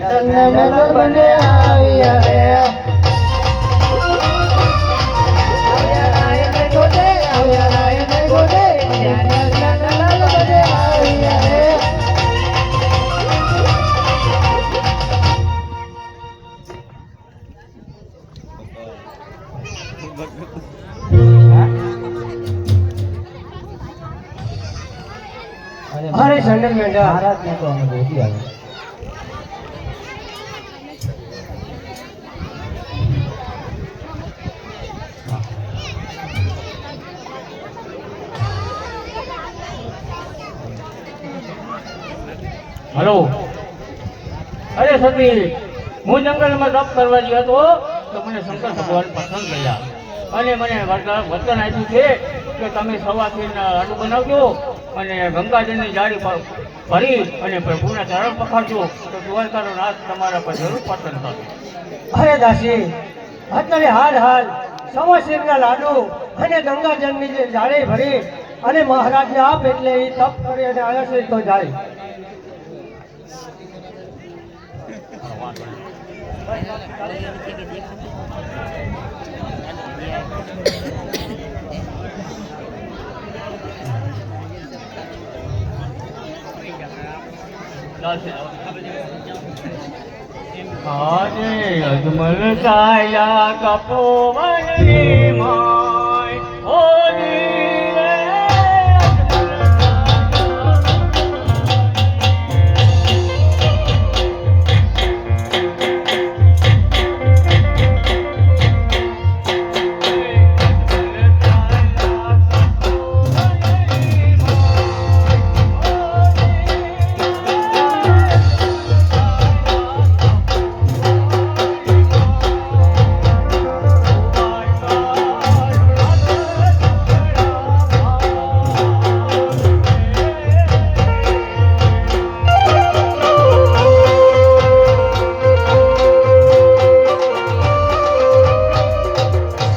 તને મન બને આવ્યા રે અરે સંડલ મેંડા મહારાજ ને તો અમે ગોતી આવે હલો અરે સતી હું જંગલમાં તપ કરવા ગયો હતો તો મને શંકર ભગવાન પસંદ કર્યા અને મને વચન આપ્યું છે કે તમે સવારથી લાડુ બનાવજો અને ગંગાજળની જાળી ભરી અને પ્રભુના ચરણ પખાડજો તો દ્વારકાનો નાથ તમારા પર જરૂર પસંદ થશે. અરે દાસી અત્યારે હાલ સવાશેરના લાડુ અને ગંગાજળની જે જાળી ભરી અને મહારાજને આપ એટલે એ તપ કરી અને આવ્યા છે તો જાય. આજે અજમલ કાયા કપોવન